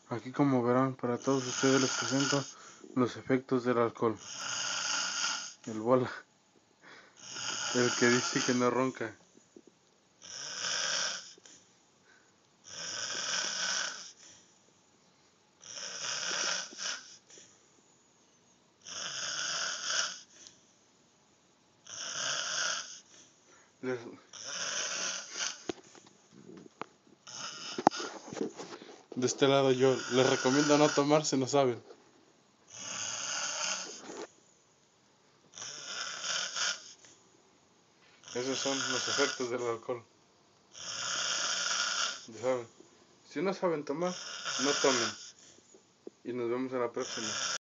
Aquí, como verán, para todos ustedes les presento los efectos del alcohol. El bola, el que dice que no ronca. De este lado yo les recomiendo no tomar si no saben. Esos son los efectos del alcohol. Ya saben, si no saben tomar, no tomen. Y nos vemos en la próxima.